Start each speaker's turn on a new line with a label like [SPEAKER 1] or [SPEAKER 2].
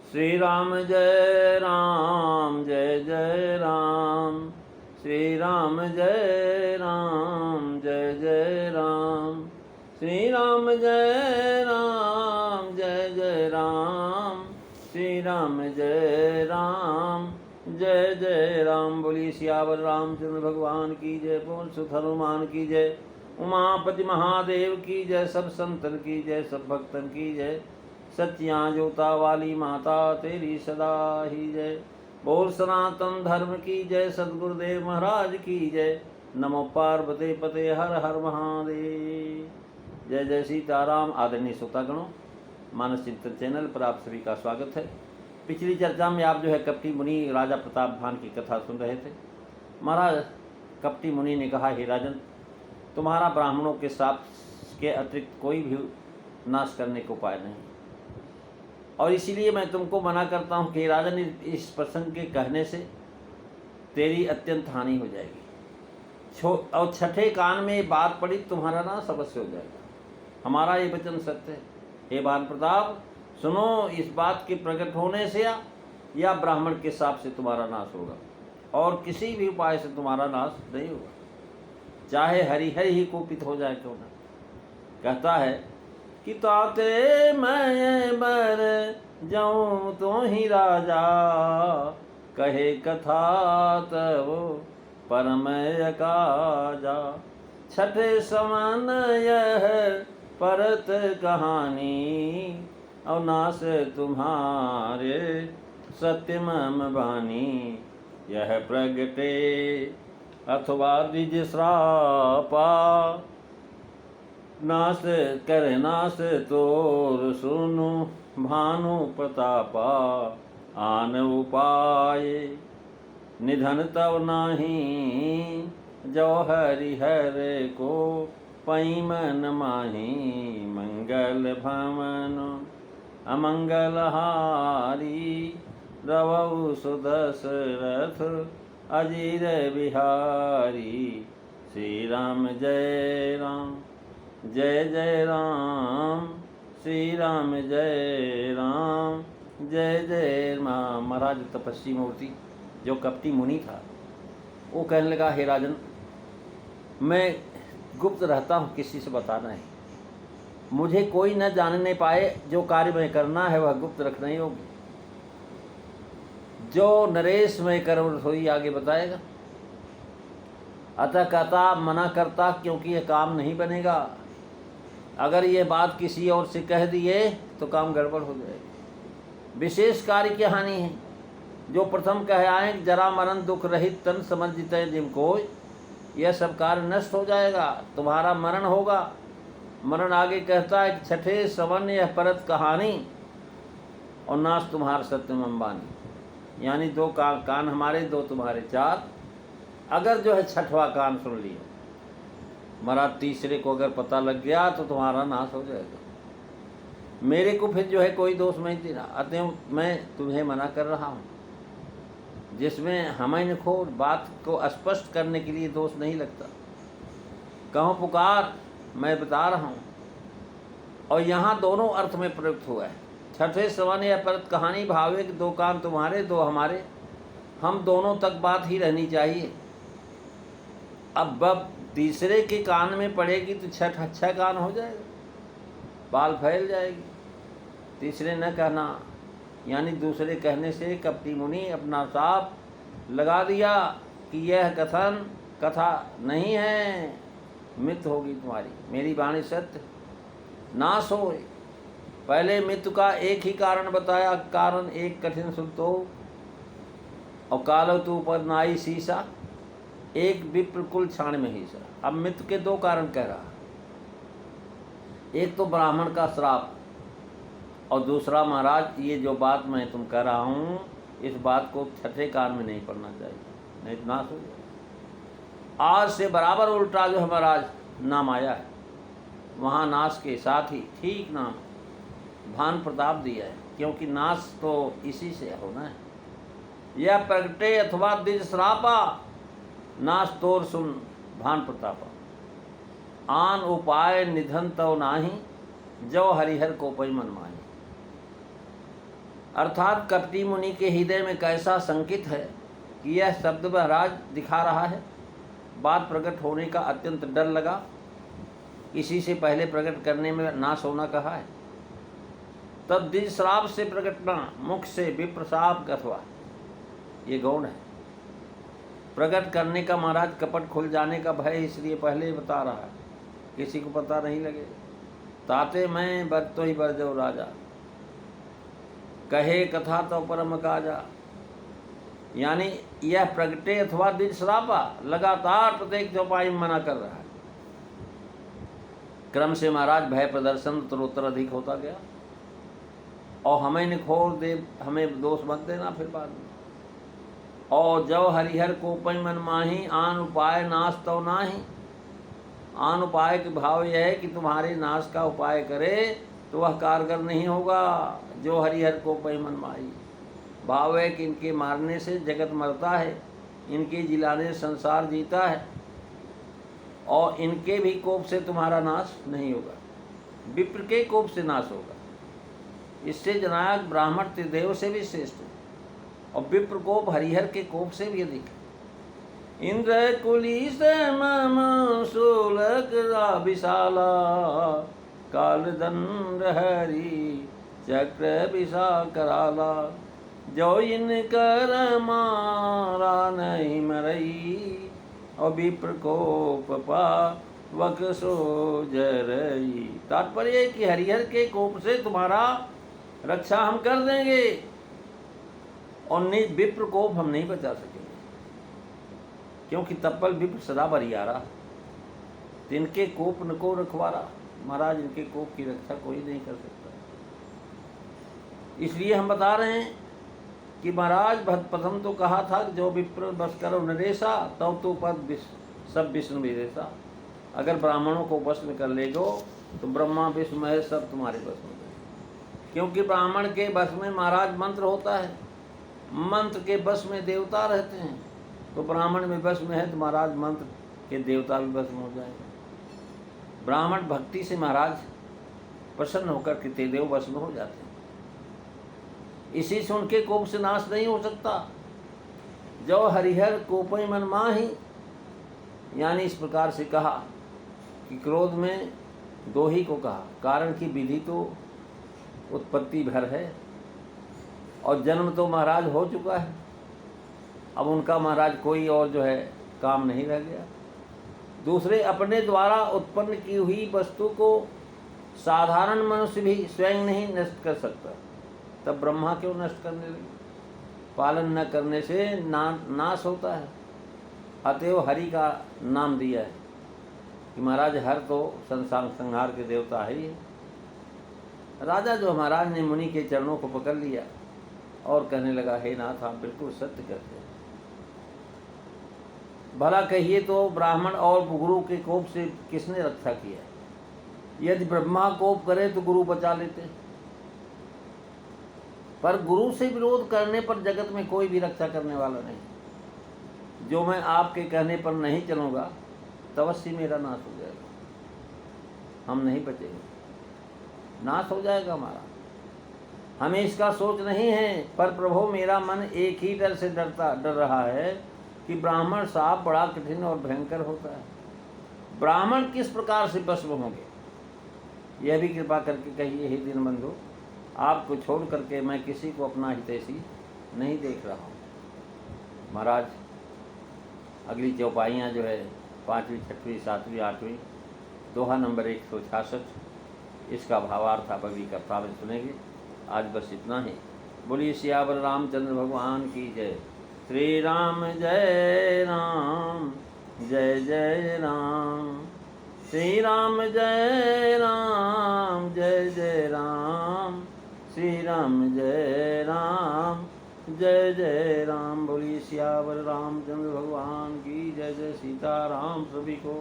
[SPEAKER 1] श्री राम जय राम जय जय राम। श्री राम जय राम जय जय राम। श्री राम जय राम जय जय राम। श्री राम जय राम जय जय राम। बोलिए सियावर रामचंद्र भगवान की जय। पवन सुत हनुमान की जय। उमापति महादेव की जय। सब संतन की जय, सब भक्तन की जय। सच्चियाँ जोता वाली माता तेरी सदा ही जय। बोल सनातन धर्म की जय। सद्गुरुदेव महाराज की जय। नमो पार्वती पते हर हर महादेव। जय जय सीताराम। आदरणीय श्रोतागणों, मानस चिंतन चैनल पर आप सभी का स्वागत है। पिछली चर्चा में आप कपटी मुनि राजा प्रताप भान की कथा सुन रहे थे। महाराज कपटी मुनि ने कहा, हे राजन, तुम्हारा ब्राह्मणों के साप के अतिरिक्त कोई भी नाश करने को उपाय नहीं, और इसीलिए मैं तुमको मना करता हूँ कि राजन, इस प्रसंग के कहने से तेरी अत्यंत हानि हो जाएगी। और छठे कान में ये बात पड़ी, तुम्हारा नाश अवश्य हो जाएगा। हमारा ये वचन सत्य है। हे भान प्रताप, सुनो, इस बात के प्रकट होने से या ब्राह्मण के साप से तुम्हारा नाश होगा, और किसी भी उपाय से तुम्हारा नाश नहीं होगा, चाहे हरिहर ही कुपित हो जाए क्यों ना। कहता है कि ताते मैं बर जाऊं तो ही राजा, कहे कथा तब परम काजा। छठे समान यह परत कहानी, और नाश तुम्हारे सत्यमम बानी। यह प्रगटे अथवा द्विज श्रापा, नाश कर नाश तोर सुनु भानु प्रतापा। आन उपाय निधन तव नाही, जो हरिहर को पई मन माही। मंगल भवन अमंगल हारी, रवौ सुदशरथ अजीर बिहारी। श्री राम जय राम जय जय राम। श्री राम जय राम जय जय राम। महाराज तपस्वी मूर्ति जो कपटी मुनि था, वो कहने लगा, हे राजन, मैं गुप्त रहता हूँ, किसी से बताना है। मुझे कोई न जानने पाए। जो कार्य में करना है वह गुप्त रखना ही होगी। जो नरेश में कर्म सोई आगे बताएगा। अतः कहता, मना करता, क्योंकि यह काम नहीं बनेगा। अगर ये बात किसी और से कह दिए तो काम गड़बड़ हो जाएगी। विशेष कार्य की हानि है। जो प्रथम कह आए, जरा मरण दुख रहित तन समझते जिनको, यह सब कार्य नष्ट हो जाएगा, तुम्हारा मरण होगा। मरण आगे कहता है कि छठे सवन यह परत कहानी, और नाश तुम्हार सत्यम अंबानी। यानी दो कान हमारे, दो तुम्हारे, चार। अगर छठवां कान सुन लिया, मरा तीसरे को अगर पता लग गया तो तुम्हारा नाश हो जाएगा। मेरे को फिर कोई दोष नहीं देना। अतः मैं तुम्हें मना कर रहा हूँ, जिसमें हमें खो बात को स्पष्ट करने के लिए दोष नहीं लगता। कहो पुकार, मैं बता रहा हूँ। और यहाँ दोनों अर्थ में प्रयुक्त हुआ है। छठे सवन या परत कहानी भावे कि दो कान तुम्हारे, दो हमारे, हम दोनों तक बात ही रहनी चाहिए। अब तीसरे के कान में पड़ेगी तो छह कान हो जाएगा, बाल फैल जाएगी। तीसरे न कहना, यानी दूसरे कहने से कपटी मुनि अपना साप लगा दिया कि यह कथन कथा नहीं है, मिथ होगी तुम्हारी। मेरी वाणी सत्य, नाश हो। पहले मिथ का एक ही कारण बताया, कारण एक कठिन सुनतो, और कालो तू पर नाई शीशा, एक विप्र कुल छाण में हीसा। अब मित्र के दो कारण कह रहा, एक तो ब्राह्मण का श्राप, और दूसरा, महाराज, ये जो बात मैं तुम कह रहा हूँ, इस बात को छठे कान में नहीं पढ़ना चाहिए, नहीं तो नाश हो जाए। आज से बराबर उल्टा महाराज नाम आया है, वहाँ नाश के साथ ही ठीक नाम भान प्रताप दिया है, क्योंकि नाश तो इसी से होना है। यह प्रगटे अथवा द्विज श्रापा, नाश तोर सुन भान प्रतापा। आन उपाय निधन तो नाही, जो हरिहर को पई मन माही। अर्थात कपटी मुनि के हृदय में कैसा संकित है कि यह शब्द महाराज दिखा रहा है। बात प्रकट होने का अत्यंत डर लगा, इसी से पहले प्रकट करने में नाश होना कहा है। तब द्विज श्राप से प्रकटना, मुख से विप्रशाप अथवा ये गौण है। प्रकट करने का महाराज कपट खुल जाने का भय, इसलिए पहले बता रहा है, किसी को पता नहीं लगे। ताते मैं बर तो ही बर जो राजा, कहे कथा तो परम काजा। यानी यह प्रगटे अथवा द्विज श्रापा लगातार प्रत्येक चौपाई में मना कर रहा है। क्रम से महाराज भय प्रदर्शन उत्तरोत्तर अधिक होता गया। और हमें निखोर दे, हमें दोष मत देना फिर बाद में। और जब हरिहर को पै मन माही, आन उपाय नाश तो नाही। आन उपाय के भाव यह है कि तुम्हारे नाश का उपाय करे तो वह कारगर नहीं होगा। जो हरिहर को पै मन माही, भाव है कि इनके मारने से जगत मरता है, इनके जिलाने से संसार जीता है, और इनके भी कोप से तुम्हारा नाश नहीं होगा, विप्र के कोप से नाश होगा। इससे जननायक ब्राह्मण त्रिदेव से भी श्रेष्ठ है, और विप्र कोप हरिहर के कोप से भी अधिक है। इंद्र कुलीस मम शूलक विशाला, काल दंड हरि चक्र विशा कराला। जो इन कर मारा नहीं मरई, और विप्र कोप पावक सो जरई। तात्पर्य है कि हरिहर के कोप से तुम्हारा रक्षा हम कर देंगे, और निज विप्र कोप हम नहीं बचा सकेंगे, क्योंकि तप्पल विप्र सदा बरियारा, तिनके कोप न को रखवारा। महाराज इनके कोप की रक्षा कोई नहीं कर सकता। इसलिए हम बता रहे हैं कि महाराज प्रथम तो कहा था कि जो विप्र बस करो नरेशा, तब तो पद सब विष्णु विदेशा। अगर ब्राह्मणों को बस में कर ले गो तो ब्रह्मा विष्णु महेश सब तुम्हारे बस में, क्योंकि ब्राह्मण के बस में महाराज मंत्र होता है, मंत्र के बस में देवता रहते हैं। तो ब्राह्मण में बस में है तो महाराज मंत्र के देवता भी बस में हो जाएंगे। ब्राह्मण भक्ति से महाराज प्रसन्न होकर के त्रिदेव बस में हो जाते हैं। इसी से उनके कोप से नाश नहीं हो सकता। जो हरिहर कोपई मन माही, यानी इस प्रकार से कहा कि क्रोध में दो ही को कहा, कारण की विधि तो उत्पत्ति भर है, और जन्म तो महाराज हो चुका है। अब उनका महाराज कोई और जो है काम नहीं रह गया। दूसरे, अपने द्वारा उत्पन्न की हुई वस्तु को साधारण मनुष्य भी स्वयं नहीं नष्ट कर सकता, तब ब्रह्मा क्यों नष्ट करने लगे? पालन न करने से नाश होता है। अतएव हरि का नाम दिया है कि महाराज हर तो संहार के देवता है ही। राजा जो महाराज ने मुनि के चरणों को पकड़ लिया और कहने लगा, हे नाथ, आप बिल्कुल सत्य कहते हैं। भला कहिए तो ब्राह्मण और गुरु के कोप से किसने रक्षा किया? यदि ब्रह्मा कोप करे तो गुरु बचा लेते, पर गुरु से विरोध करने पर जगत में कोई भी रक्षा करने वाला नहीं। जो मैं आपके कहने पर नहीं चलूँगा तब अवश्य मेरा नाश हो जाएगा, हम नहीं बचेंगे, नाश हो जाएगा हमारा। हमें इसका सोच नहीं है, पर प्रभु मेरा मन एक ही डर से डर रहा है कि ब्राह्मण साहब बड़ा कठिन और भयंकर होता है। ब्राह्मण किस प्रकार से भस्म होंगे, यह भी कृपा करके कहिए हे दीनबंधु। आपको छोड़ करके मैं किसी को अपना हितैषी नहीं देख रहा हूँ। महाराज अगली चौपाइयाँ जो है 5वीं, 6वीं, 7वीं, 8वीं, दोहा नंबर 166, इसका भावार्थ आप अगली कथा में सुनेंगे। आज बस इतना ही। बोलिए सियावर रामचंद्र भगवान की जय। श्री राम जय राम, जय जय राम। श्री राम जय राम, जय जय राम। श्री राम जय राम, जय जय राम। बोलिए सियावर रामचंद्र भगवान की जय। जय सीताराम। सभी को